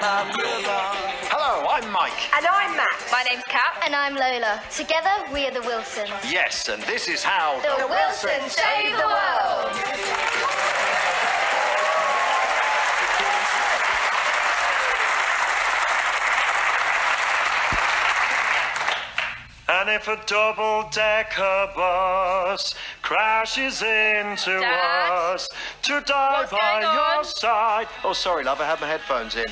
Hello, I'm Mike. And I'm Max. My name's Kat. And I'm Lola. Together, we are the Wilsons. Yes, and this is how The Wilsons save the world. And if a double-decker bus crashes into Dad? us, to die What's by going on? your side. Oh, sorry, love, I had my headphones in.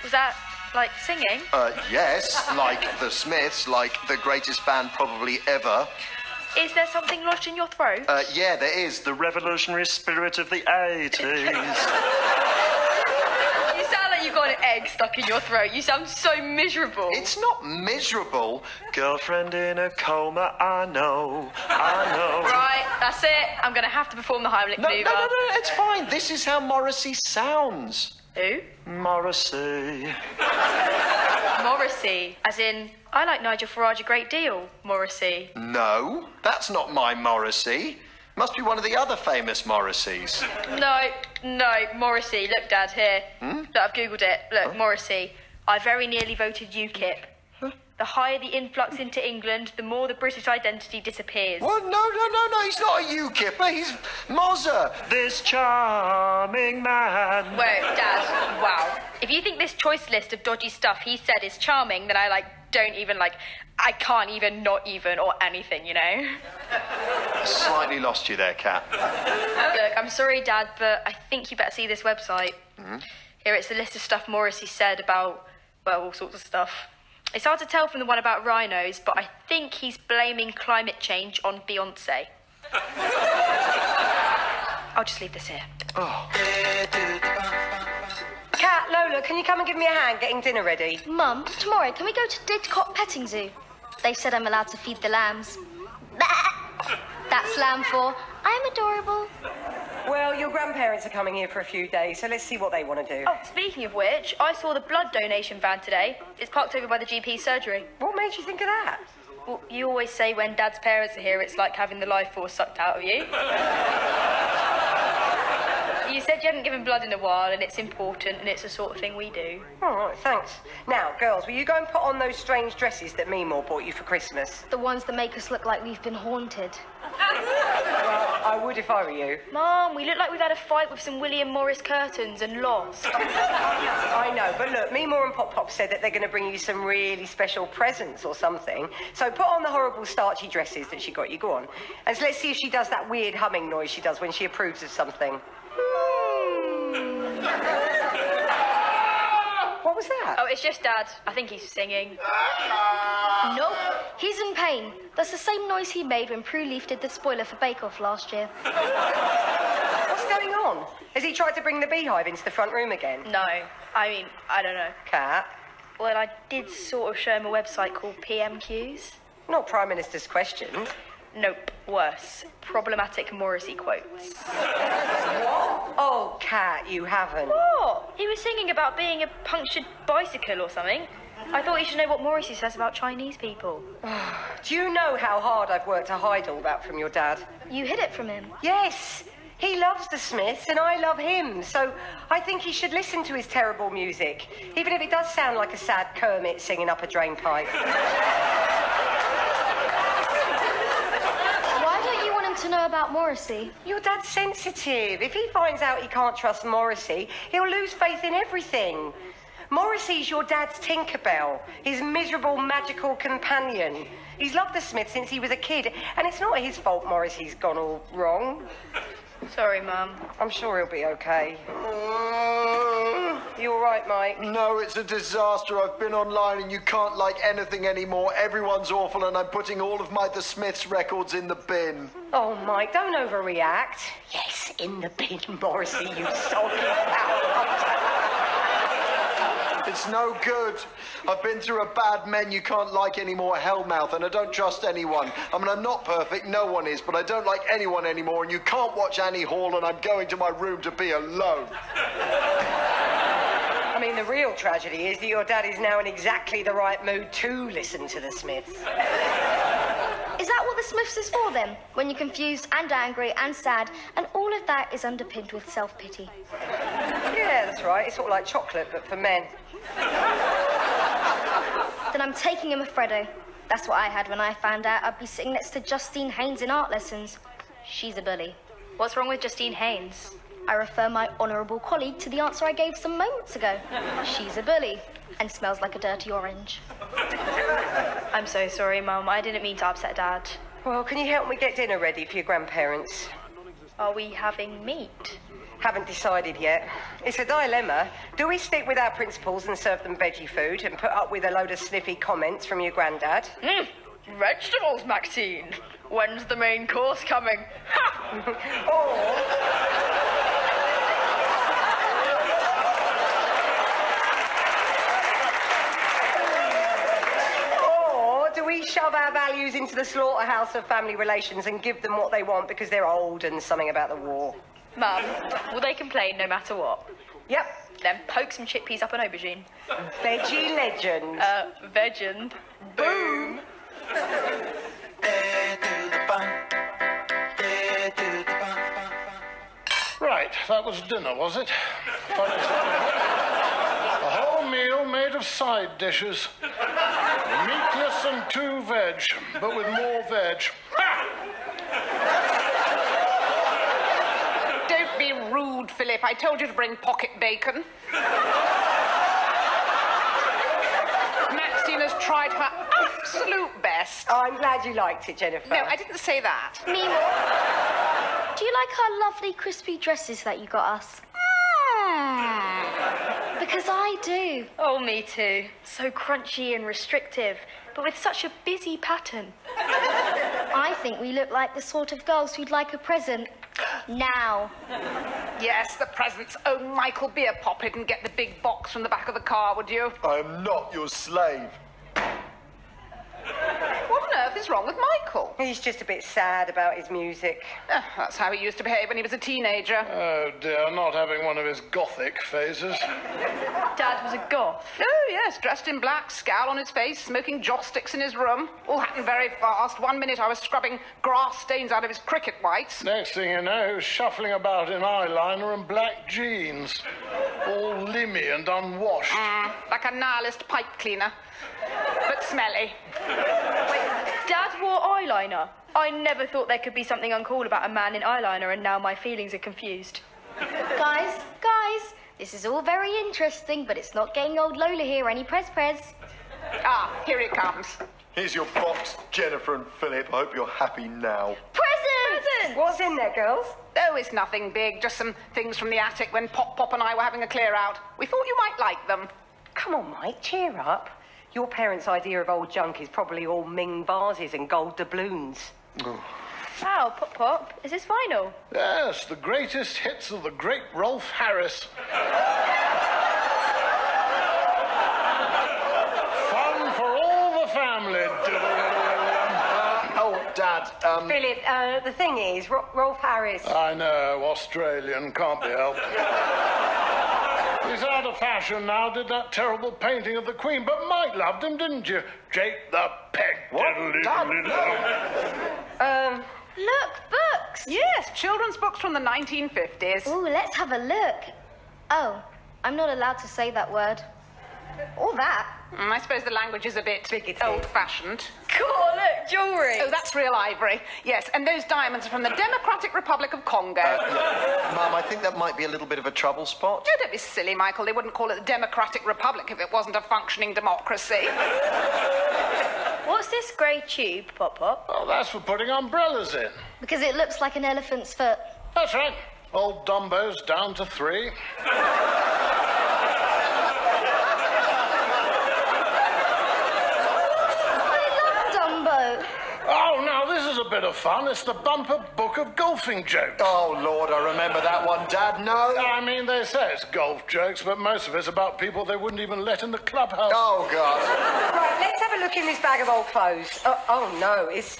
Was that, like, singing? Yes, like the Smiths, like the greatest band probably ever. Is there something lodged in your throat? Yeah, there is. The revolutionary spirit of the 80s. You sound like you've got an egg stuck in your throat. You sound so miserable. It's not miserable. Girlfriend in a coma, I know. Right, that's it. I'm going to have to perform the Heimlich No, maneuver. no, it's fine. This is how Morrissey sounds. Who? Morrissey. Morrissey. As in, I like Nigel Farage a great deal, Morrissey. No, that's not my Morrissey. Must be one of the other famous Morrisseys. No, Morrissey. Look, Dad, here. Look, I've Googled it. Look, Morrissey. I very nearly voted UKIP. The higher the influx into England, the more the British identity disappears. Well, no, he's not a UKIpper, he's Mozza. This charming man. Wait, Dad, wow. If you think this choice list of dodgy stuff he said is charming, then I I can't even, not even, or anything, you know? Slightly lost you there, Kat. Look, I'm sorry, Dad, but I think you better see this website. Here, it's a list of stuff Morrissey said about, well, all sorts of stuff. It's hard to tell from the one about rhinos, but I think he's blaming climate change on Beyoncé. I'll just leave this here. Kat, Lola, can you come and give me a hand getting dinner ready? Mum, tomorrow, can we go to Brigstocke Petting Zoo? They've said I'm allowed to feed the lambs. That's lamb for, I'm adorable. Well, your grandparents are coming here for a few days, so let's see what they want to do. Oh, speaking of which, I saw the blood donation van today. It's parked over by the GP surgery. What made you think of that? Well, you always say when Dad's parents are here, it's like having the life force sucked out of you. You said you hadn't given blood in a while, and it's important, and it's the sort of thing we do. All right, thanks. Now, girls, will you go and put on those strange dresses that Meemaw bought you for Christmas? The ones that make us look like we've been haunted. Well, I would if I were you. Mom, we look like we've had a fight with some William Morris curtains and lost. I know, but look, Meemaw and Pop Pop said that they're going to bring you some really special presents or something. So put on the horrible starchy dresses that she got you. Go on. And so let's see if she does that weird humming noise she does when she approves of something. What was that? Oh, it's just Dad. I think he's singing. Nope, he's in pain. That's the same noise he made when Prue Leaf did the spoiler for Bake Off last year. What's going on? Has he tried to bring the beehive into the front room again? No, I mean, I don't know. Kat? Well, I did sort of show him a website called PMQs. Not Prime Minister's questions. Nope, worse. Problematic Morrissey quotes. What? Oh, Kat, you haven't. What? He was singing about being a punctured bicycle or something. I thought you should know what Morrissey says about Chinese people. Do you know how hard I've worked to hide all that from your dad? You hid it from him. Yes. He loves the Smiths and I love him, so I think he should listen to his terrible music, even if it does sound like a sad Kermit singing up a drain pipe. To know about Morrissey. Your dad's sensitive. If he finds out he can't trust Morrissey, he'll lose faith in everything. Morrissey's your dad's Tinkerbell, his miserable magical companion. He's loved the Smiths since he was a kid, and it's not his fault Morrissey's gone all wrong. Sorry, Mum. I'm sure he'll be okay. You all right, Mike? No, it's a disaster. I've been online and you can't like anything anymore. Everyone's awful and I'm putting all of my The Smiths records in the bin. Oh, Mike, don't overreact. Yes, in the bin, Morrissey, you sulky pal. It's no good. I've been through a bad men you can't like anymore hellmouth and I don't trust anyone. I mean, I'm not perfect, no one is, but I don't like anyone anymore and you can't watch Annie Hall and I'm going to my room to be alone. I mean, the real tragedy is that your dad is now in exactly the right mood to listen to the Smiths. Is that what the Smiths is for then? When you're confused and angry and sad, and all of that is underpinned with self-pity. Yeah, that's right. It's sort of like chocolate, but for men. Then I'm taking him a Freddo. That's what I had when I found out I'd be sitting next to Justine Haynes in art lessons. She's a bully. What's wrong with Justine Haynes? I refer my honourable colleague to the answer I gave some moments ago. She's a bully and smells like a dirty orange. I'm so sorry, Mum. I didn't mean to upset Dad. Well, can you help me get dinner ready for your grandparents? Are we having meat? Haven't decided yet. It's a dilemma. Do we stick with our principles and serve them veggie food and put up with a load of sniffy comments from your granddad? Vegetables, Maxine. When's the main course coming? Or do we shove our values into the slaughterhouse of family relations and give them what they want because they're old and something about the war? Mum, will they complain no matter what? Yep. Then poke some chickpeas up an aubergine. Veggie legend. Vegend. Boom. Right, that was dinner, was it? Funny stuff. A whole meal made of side dishes. Meatless and 2 veg, but with more veg. Ha! Don't be rude, Philip. I told you to bring pocket bacon. Maxine has tried her absolute best. Oh, I'm glad you liked it, Jennifer. No, I didn't say that. Me more. Do you like our lovely crispy dresses that you got us? Because I do. Oh, me too. So crunchy and restrictive, but with such a busy pattern. I think we look like the sort of girls who'd like a present now. Yes, the presents. Oh, Michael, be a poppet and get the big box from the back of the car, would you? I am not your slave. What on earth is wrong with Michael? He's just a bit sad about his music. That's how he used to behave when he was a teenager. Oh dear, not having one of his gothic phases. Dad was a goth. Oh, yes, dressed in black, scowl on his face, smoking joss sticks in his room. All happened very fast. One minute I was scrubbing grass stains out of his cricket whites. Next thing you know, shuffling about in eyeliner and black jeans. All limmy and unwashed. Like a nihilist pipe cleaner. But smelly. Dad wore eyeliner. I never thought there could be something uncool about a man in eyeliner, and now my feelings are confused. Guys, this is all very interesting, but it's not getting old Lola here any prez. Ah, here it comes. Here's your box, Jennifer and Philip. I hope you're happy now. Present! What's in there, girls? Oh, it's nothing big. Just some things from the attic when Pop and I were having a clear out. We thought you might like them. Come on, Mike, cheer up. Your parents' idea of old junk is probably all Ming vases and gold doubloons. Wow, Pop, is this vinyl? Yes, the greatest hits of the great Rolf Harris. Fun for all the family. Dad, Philip, the thing is, Rolf Harris... I know, Australian, can't be helped. He's out of fashion now, did that terrible painting of the Queen, but Mike loved him, didn't you? Jake the Peg. What? Look, books! Yes, children's books from the 1950s. Ooh, let's have a look. Oh, I'm not allowed to say that word. Or that. I suppose the language is a bit old-fashioned. Cool, look, jewellery. Oh, that's real ivory. Yes, and those diamonds are from the Democratic Republic of Congo. Mum, I think that might be a little bit of a trouble spot. Oh, don't be silly, Michael. They wouldn't call it the Democratic Republic if it wasn't a functioning democracy. What's this grey tube, Pop? Oh, that's for putting umbrellas in. Because it looks like an elephant's foot. That's right. Old Dumbo's down to 3. Oh, now this is a bit of fun. It's the bumper book of golfing jokes. Oh, Lord, I remember that one, Dad. No. I mean, they say it's golf jokes, but most of it's about people they wouldn't even let in the clubhouse. Oh, God. Right, let's have a look in this bag of old clothes. Oh no, it's...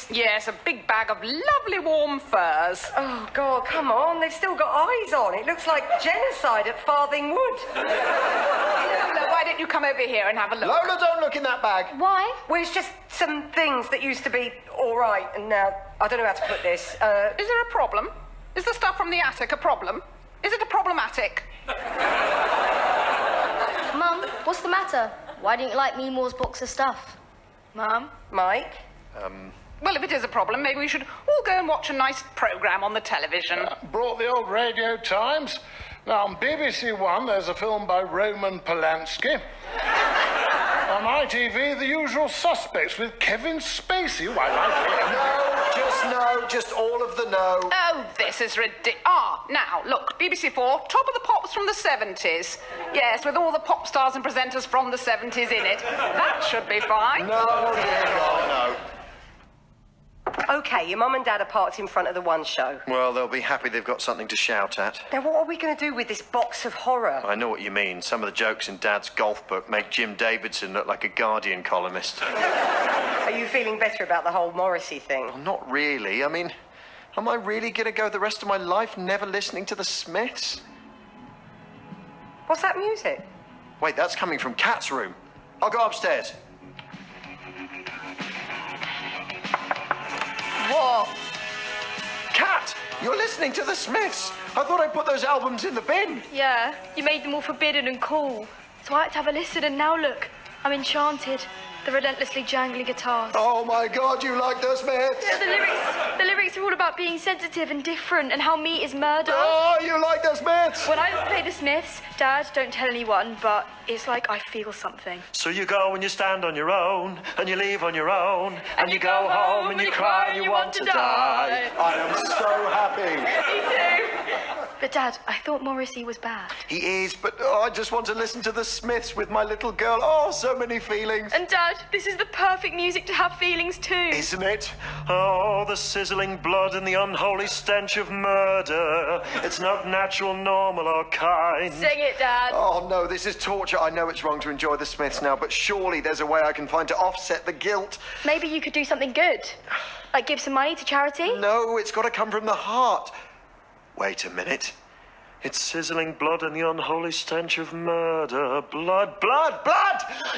Yes, a big bag of lovely warm furs. Oh, God, come on. They've still got eyes on. It looks like genocide at Farthing Wood. Lola, why don't you come over here and have a look? Lola, don't look in that bag. Why? Well, it's just some things that used to be all right, and now I don't know how to put this. Is there a problem? Is the stuff from the attic a problem? Is it a problematic? Mum, what's the matter? Why don't you like Meemaw's box of stuff? Mum? Mike? Well, if it is a problem, maybe we should all go and watch a nice programme on the television. Brought the old Radio Times. Now, on BBC One, there's a film by Roman Polanski. On ITV, The Usual Suspects with Kevin Spacey. Why, like him. Just all of the no. Oh, this is ridiculous. Ah, now, look, BBC4, Top of the Pops from the 70s. Yes, with all the pop stars and presenters from the 70s in it. That should be fine. No, dear God, no. OK, your mum and dad are parked in front of the One show. Well, they'll be happy they've got something to shout at. Now, what are we going to do with this box of horror? I know what you mean. Some of the jokes in Dad's golf book make Jim Davidson look like a Guardian columnist. Are you feeling better about the whole Morrissey thing? Well, not really. I mean, am I really going to go the rest of my life never listening to the Smiths? What's that music? Wait, that's coming from Kat's room. I'll go upstairs. What? Kat, you're listening to the Smiths. I thought I put those albums in the bin. Yeah, you made them all forbidden and cool. So I had to have a listen, and now look, I'm enchanted. The relentlessly jangly guitars. Oh my God, you like the Smiths? Yeah, the lyrics are all about being sensitive and different and how meat is murder. Oh, you like the Smiths? When I play the Smiths, Dad, don't tell anyone, but it's like I feel something. So you go and you stand on your own, and you leave on your own, and you go home and you cry and you want to die. I am so happy. Me too. But Dad, I thought Morrissey was bad. He is, but I just want to listen to the Smiths with my little girl. Oh, so many feelings. And Dad, this is the perfect music to have feelings too. Isn't it? Oh, the sizzling blood and the unholy stench of murder. It's not natural, normal, or kind. Sing it, Dad. Oh, no, this is torture. I know it's wrong to enjoy the Smiths now, but surely there's a way I can find to offset the guilt. Maybe you could do something good. Like give some money to charity? No, it's got to come from the heart. Wait a minute. It's sizzling blood and the unholy stench of murder. Blood, Blood!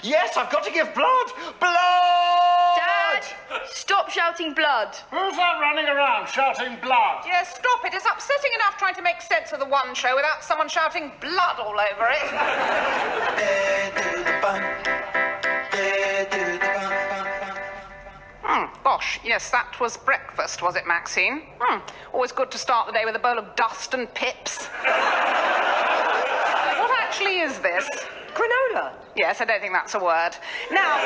Yes, I've got to give blood! Blood! Dad, stop shouting blood. Who's that running around shouting blood? Yes, stop it. It's upsetting enough trying to make sense of the One show without someone shouting blood all over it. Gosh, yes, that was breakfast, was it, Maxine? Always good to start the day with a bowl of dust and pips. What actually is this? Granola. Yes, I don't think that's a word. Now,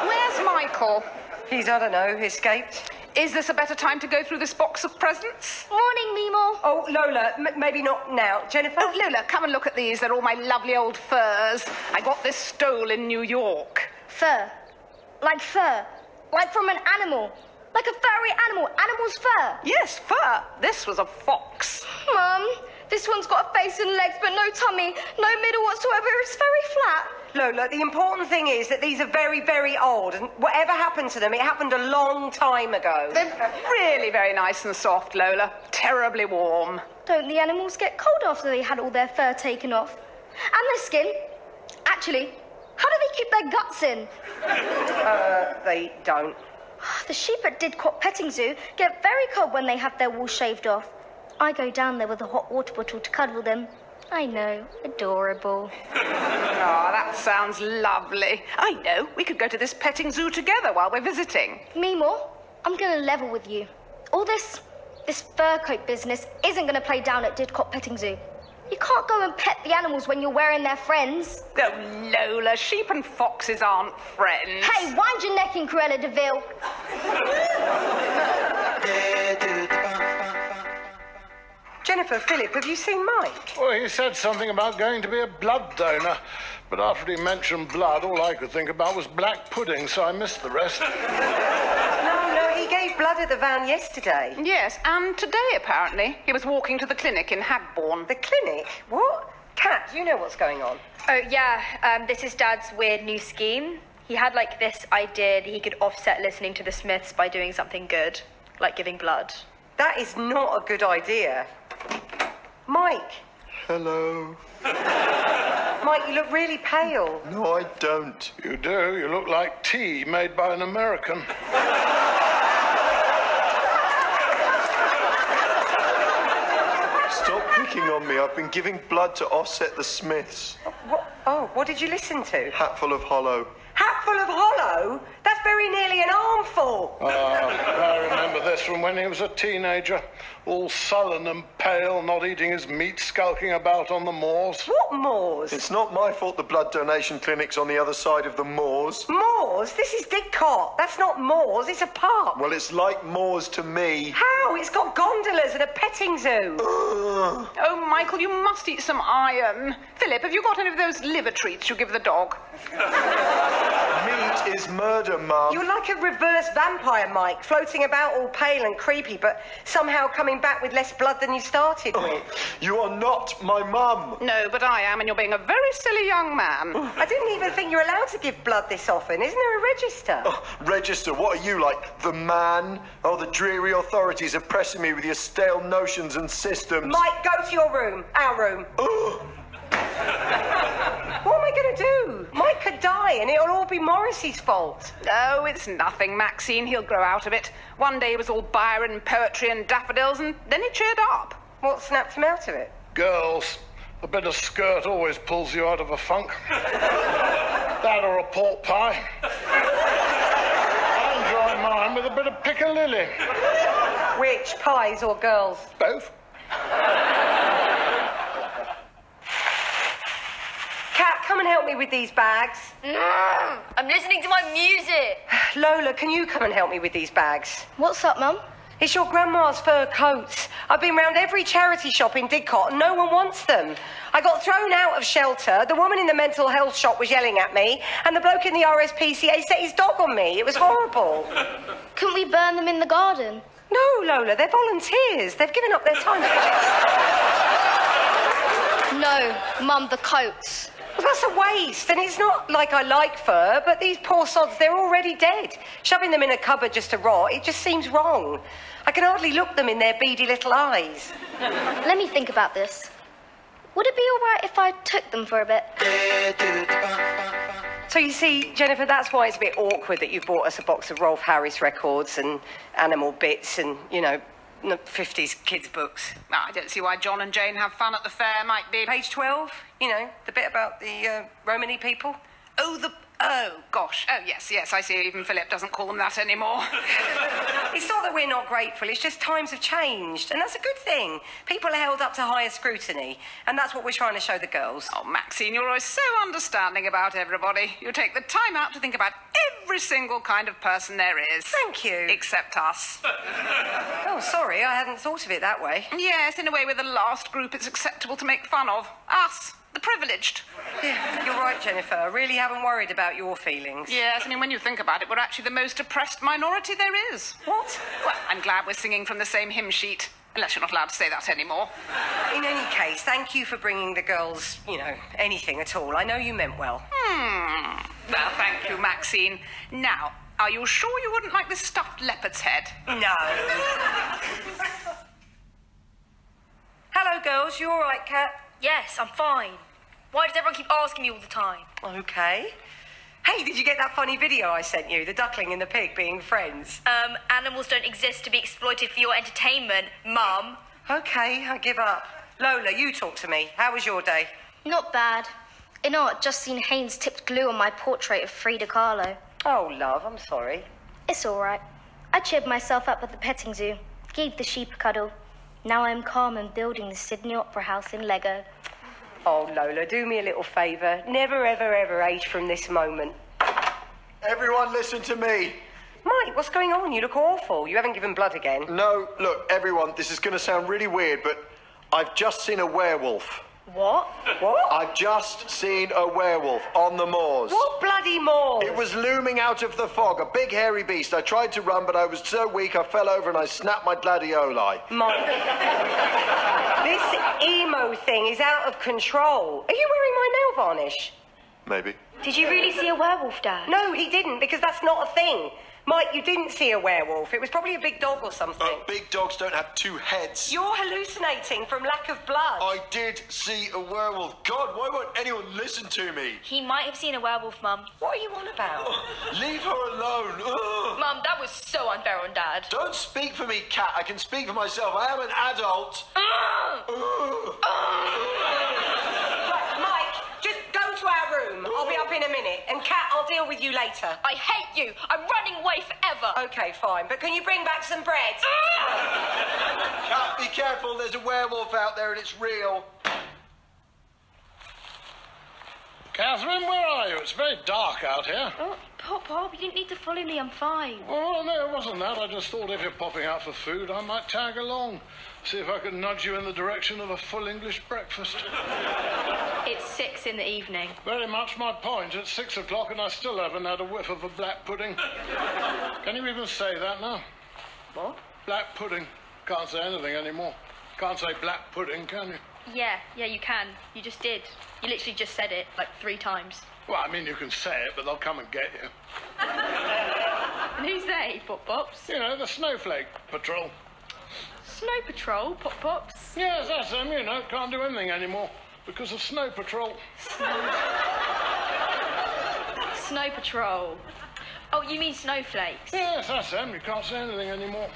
where's Michael? He's, I don't know, escaped. Is this a better time to go through this box of presents? Morning, Meemaw. Oh, Lola, maybe not now. Jennifer? Oh, Lola, come and look at these. They're all my lovely old furs. I got this stole in New York. Fur. Like fur. Like from an animal. Like a furry animal. Animal's fur. Yes, fur. This was a fox. Mum, this one's got a face and legs, but no tummy, no middle whatsoever. It's very flat. Lola, the important thing is that these are very, very old, and whatever happened to them, it happened a long time ago. They're really very nice and soft, Lola. Terribly warm. Don't the animals get cold after they had all their fur taken off? And their skin? Actually, how do they keep their guts in? They don't. The sheep at Didcot Petting Zoo get very cold when they have their wool shaved off. I go down there with a hot water bottle to cuddle them. I know, adorable. Oh, that sounds lovely. I know, we could go to this petting zoo together while we're visiting. Meemaw, I'm going to level with you. All this fur coat business isn't going to play down at Didcot Petting Zoo. You can't go and pet the animals when you're wearing their friends. Oh, Lola, sheep and foxes aren't friends. Hey, wind your neck in, Cruella de Vil. Jennifer, Philip, have you seen Mike? Well, he said something about going to be a blood donor, but after he mentioned blood, all I could think about was black pudding, so I missed the rest. No, he gave blood at the van yesterday. Yes, and today, apparently. He was walking to the clinic in Hagbourne. The clinic? What? Kat, you know what's going on. Oh, yeah, this is Dad's weird new scheme. He had, like, this idea that he could offset listening to the Smiths by doing something good, like giving blood. That is not a good idea. Mike. Hello. Mike, you look really pale. No, I don't. You do. You look like tea made by an American. Stop picking on me. I've been giving blood to offset the Smiths. What did you listen to? Hatful of Hollow. Hatful of Hollow? That's very nearly an armful. I remember this from when he was a teenager. All sullen and pale, not eating his meat, skulking about on the moors. What moors? It's not my fault the blood donation clinic's on the other side of the moors. Moors? This is Didcot. That's not moors, it's a park. Well, it's like moors to me. How? It's got gondolas and a petting zoo. Oh, Michael, you must eat some iron. Philip, have you got any of those liver treats you give the dog? Meat is murder, Mum. You're like a reverse vampire, Mike, floating about all pale and creepy, but somehow coming back with less blood than you started with. You are not my mum. No, but I am, and you're being a very silly young man. I didn't even think you're allowed to give blood this often. Isn't there a register? Register? What are you, like, the man? Oh, the dreary authorities are pressing me with your stale notions and systems. Mike, go to your room. Our room. What am I going to do? Mike could die and it'll all be Morrissey's fault. Oh, it's nothing, Maxine. He'll grow out of it. One day it was all Byron, poetry and daffodils, and then he cheered up. What snapped him out of it? Girls. A bit of skirt always pulls you out of a funk. That or a pork pie. I enjoy mine with a bit of piccalilli. Which, pies or girls? Both. Kat, come and help me with these bags. I'm listening to my music. Lola, can you come and help me with these bags? What's up, Mum? It's your grandma's fur coats. I've been round every charity shop in Didcot and no one wants them. I got thrown out of shelter, the woman in the mental health shop was yelling at me, and the bloke in the RSPCA set his dog on me. It was horrible. Couldn't we burn them in the garden? No, Lola, they're volunteers. They've given up their time. No, Mum, the coats. Well, that's a waste, and it's not like I like fur, but these poor sods, they're already dead. Shoving them in a cupboard just to rot, it just seems wrong. I can hardly look them in their beady little eyes. Let me think about this. Would it be all right if I took them for a bit? So you see, Jennifer, that's why it's a bit awkward that you bought us a box of Rolf Harris records and animal bits and, you know, 50s kids' books. I don't see why John and Jane have fun at the fair, might be. Page 12, you know, the bit about the Romany people. Oh, gosh. Oh, yes, I see. Even Philip doesn't call them that anymore. It's not that we're not grateful, it's just times have changed, and that's a good thing. People are held up to higher scrutiny, and that's what we're trying to show the girls. Oh, Maxine, you're always so understanding about everybody. You take the time out to think about every single kind of person there is. Thank you. Except us. Oh, sorry, I hadn't thought of it that way. Yes, in a way, we're the last group it's acceptable to make fun of. Us. The privileged. Yeah, you're right, Jennifer. I really haven't worried about your feelings. Yes, I mean, when you think about it, we're actually the most oppressed minority there is. What? Well, I'm glad we're singing from the same hymn sheet. Unless you're not allowed to say that anymore. In any case, thank you for bringing the girls, you know, anything at all. I know you meant well. Well, thank you, Maxine. Now, are you sure you wouldn't like this stuffed leopard's head? No. Hello, girls. You all right, Kat? Yes, I'm fine. Why does everyone keep asking me all the time? Okay. Hey, did you get that funny video I sent you? The duckling and the pig being friends. Animals don't exist to be exploited for your entertainment, Mum. Okay, I give up. Lola, you talk to me. How was your day? Not bad. You know, I've just seen Haynes tipped glue on my portrait of Frida Kahlo. Oh, love, I'm sorry. It's all right. I cheered myself up at the petting zoo, gave the sheep a cuddle. Now I'm calm and building the Sydney Opera House in Lego. Oh, Lola, do me a little favour. Never, ever, ever age from this moment. Everyone listen to me. Mike, what's going on? You look awful. You haven't given blood again. No, look, everyone, this is going to sound really weird, but I've just seen a werewolf. What? What? I've just seen a werewolf on the moors. What bloody moors? It was looming out of the fog, a big hairy beast. I tried to run, but I was so weak I fell over and I snapped my gladioli. Mike, this emo thing is out of control. Are you wearing my nail varnish? Maybe. Did you really see a werewolf, Dad? No, he didn't, because that's not a thing. Mike, you didn't see a werewolf. It was probably a big dog or something. Big dogs don't have two heads. You're hallucinating from lack of blood. I did see a werewolf. God, why won't anyone listen to me? He might have seen a werewolf, Mum. What are you on about? Leave her alone. Ugh. Mum, that was so unfair on Dad. Don't speak for me, Cat. I can speak for myself. I am an adult. Right, Mike, just go to our room. I'll be up in a minute. And Kat, I'll deal with you later. I hate you. I'm running away forever. Okay, fine. But can you bring back some bread? Cat, be careful. There's a werewolf out there and it's real. Catherine, where are you? It's very dark out here. Oh, Pop, you didn't need to follow me. I'm fine. Oh, no, it wasn't that. I just thought if you're popping out for food, I might tag along. See if I could nudge you in the direction of a full English breakfast. It's 6 in the evening. Very much my point. It's 6 o'clock and I still haven't had a whiff of a black pudding. Can you even say that now? What? Black pudding. Can't say anything anymore. Can't say black pudding, can you? Yeah, you can. You just did. You literally just said it, like 3 times. Well, I mean, you can say it, but they'll come and get you. And who's they, Pop-Pops? You know, the Snowflake Patrol. Snow Patrol, Pop-Pops? Yes, that's them, you know. Can't do anything anymore because of Snow Patrol. Snow Patrol. Oh, you mean snowflakes? Yes, that's them. You can't say anything anymore.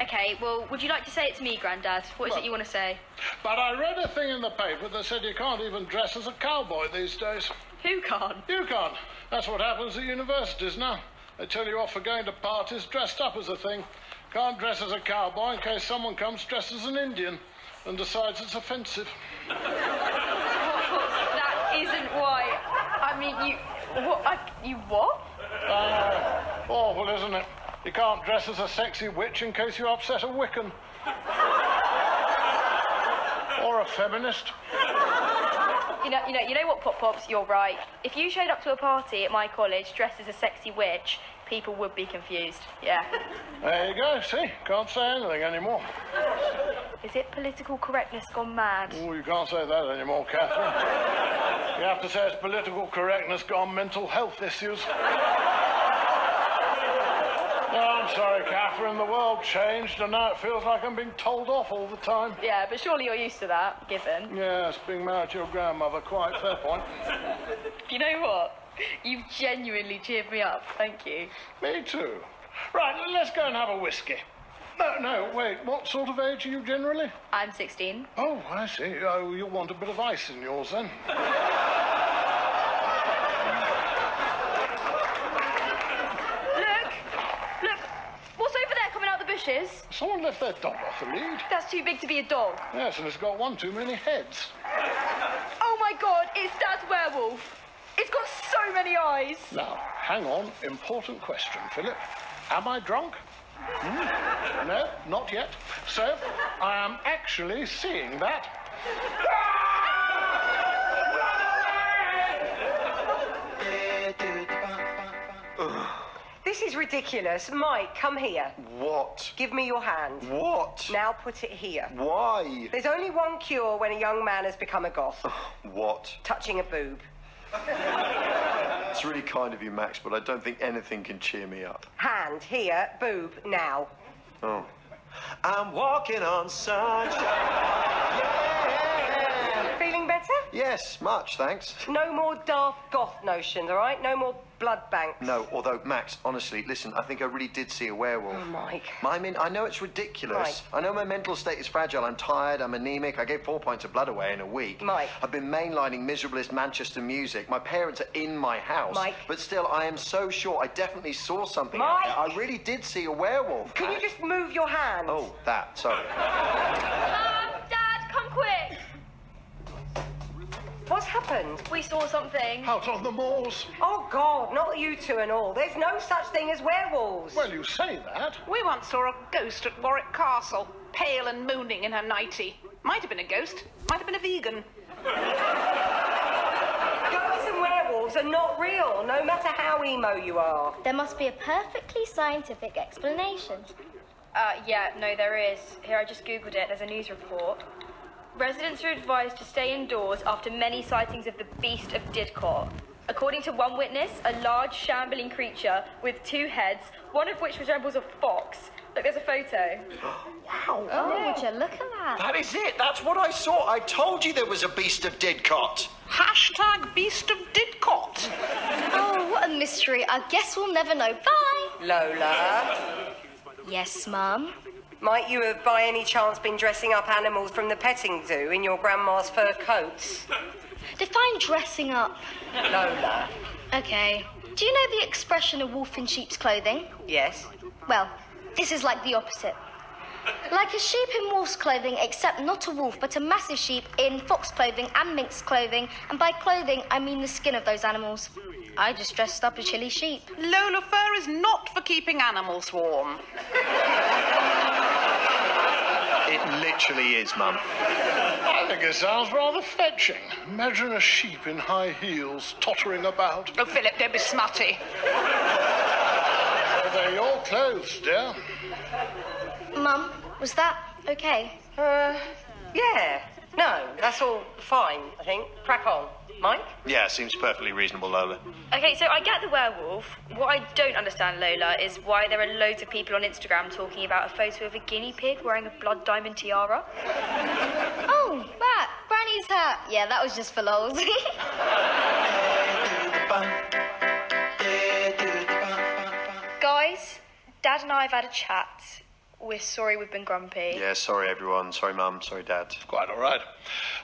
Okay, well, would you like to say it to me, Grandad? What is it you want to say? But I read a thing in the paper that said you can't even dress as a cowboy these days. Who can't? You can't. That's what happens at universities now. They tell you off for going to parties dressed up as a thing. Can't dress as a cowboy in case someone comes dressed as an Indian and decides it's offensive. That isn't why. I mean, you what? Awful, isn't it? You can't dress as a sexy witch in case you upset a Wiccan. Or a feminist. You know what, Pop-Pops? You're right. If you showed up to a party at my college dressed as a sexy witch, people would be confused. Yeah. There you go, see? Can't say anything anymore. Is it political correctness gone mad? Oh, you can't say that anymore, Catherine. You have to say it's political correctness gone mental health issues. No, I'm sorry, Catherine. The world changed, and now it feels like I'm being told off all the time. Yeah, but surely you're used to that, given. Yes, being married to your grandmother, quite fair point. You know what? You've genuinely cheered me up. Thank you. Me too. Right, let's go and have a whiskey. No, wait. What sort of age are you generally? I'm 16. Oh, I see. Oh, you'll want a bit of ice in yours then. Look, what's over there coming out the bushes? Someone left their dog off the lead. That's too big to be a dog. Yes, and it's got one too many heads. Oh my God, it's Dad's werewolf. It's got so many eyes. Now, hang on. Important question, Philip. Am I drunk? No, not yet. So, I am actually seeing that. This is ridiculous. Mike, come here. What? Give me your hand. What? Now put it here. Why? There's only one cure when a young man has become a goth. What? Touching a boob. It's really kind of you, Max, but I don't think anything can cheer me up. Hand, here, boob, now. Oh. I'm walking on sunshine. Yeah. Feeling better? Yes, much, thanks. No more daft goth notions, all right? No more blood banks. No, although, Max, honestly, listen, I think I really did see a werewolf. Oh, Mike. I mean, I know it's ridiculous. Mike. I know my mental state is fragile. I'm tired, I'm anemic. I gave 4 pints of blood away in a week. Mike. I've been mainlining miserablest Manchester music. My parents are in my house. Mike. But still, I am so sure I definitely saw something Mike. out there. I really did see a werewolf. Can you Max. just move your hand? Oh, that, sorry. Dad, come quick. What's happened? We saw something. Out on the moors. Oh, God, not you two and all. There's no such thing as werewolves. Well, you say that. We once saw a ghost at Warwick Castle, pale and mooning in her nightie. Might have been a ghost, might have been a vegan. Ghosts and werewolves are not real, no matter how emo you are. There must be a perfectly scientific explanation. Yeah, no, there is. Here, I just Googled it. There's a news report. Residents are advised to stay indoors after many sightings of the Beast of Didcot, According to one witness, a large shambling creature with 2 heads, one of which resembles a fox. Look, there's a photo. Wow. Oh, would you look at that? That is it. That's what I saw. I told you there was a beast of Didcot. Hashtag Beast of Didcot. Oh, what a mystery. I guess we'll never know. Bye. Lola, Yes, Mum? might you have by any chance been dressing up animals from the petting zoo in your grandma's fur coats? Define dressing up. Lola. Okay. Do you know the expression a wolf in sheep's clothing? Yes? Well, this is like the opposite. Like a sheep in wolf's clothing, except not a wolf, but a massive sheep in fox clothing and minx clothing. And by clothing, I mean the skin of those animals. I just dressed up a chilly sheep. Lola, fur is not for keeping animals warm. It literally is, Mum. I think it sounds rather fetching. Imagine a sheep in high heels tottering about. Oh, Philip, don't be smutty. They're your clothes, dear. Mum, was that okay? Yeah. No, that's all fine, I think. Crack on. Mike? Yeah, seems perfectly reasonable, Lola. Okay, so I get the werewolf. What I don't understand, Lola, is why there are loads of people on Instagram talking about a photo of a guinea pig wearing a blood diamond tiara. Oh, that. Granny's hat. Yeah, that was just for lols. Guys, Dad and I have had a chat. We're sorry we've been grumpy. Yeah, sorry, everyone. Sorry, Mum. Sorry, Dad. Quite all right.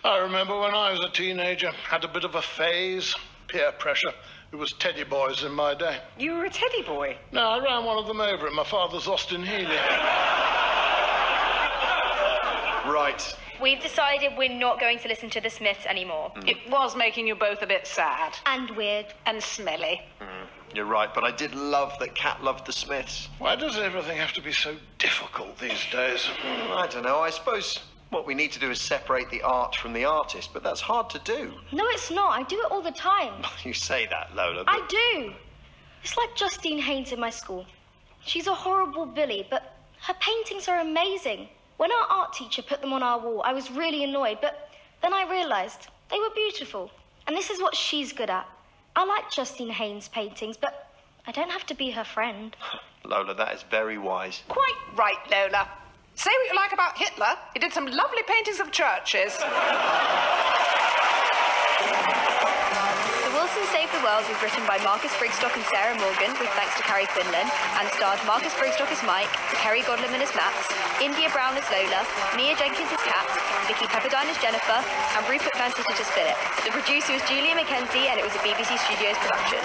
I remember when I was a teenager, had a bit of a phase. Peer pressure. It was teddy boys in my day. You were a teddy boy? No, I ran one of them over at my father's Austin Healey. Right. We've decided we're not going to listen to the Smiths anymore. It was making you both a bit sad. And weird. And smelly. You're right, but I did love that Cat loved the Smiths. Why does everything have to be so difficult these days? I don't know. I suppose what we need to do is separate the art from the artist, but that's hard to do. No, it's not. I do it all the time. You say that, Lola. But... I do. It's like Justine Haynes in my school. She's a horrible Billy, but her paintings are amazing. When our art teacher put them on our wall, I was really annoyed, but then I realised they were beautiful. And this is what she's good at. I like Justine Haynes' paintings, but I don't have to be her friend. Lola, that is very wise. Quite right, Lola. Say what you like about Hitler. He did some lovely paintings of churches. The Wilsons Save the World was written by Marcus Brigstocke and Sarah Morgan, with thanks to Carrie Quinlan, and starred Marcus Brigstocke as Mike, Kerry Godleman as Max, India Brown as Lola, Mia Jenkins as Kat, Vicky Pepperdine as Jennifer, and Rupert Van Sittert as Philip. The producer was Julia Mackenzie, and it was a BBC Studios production.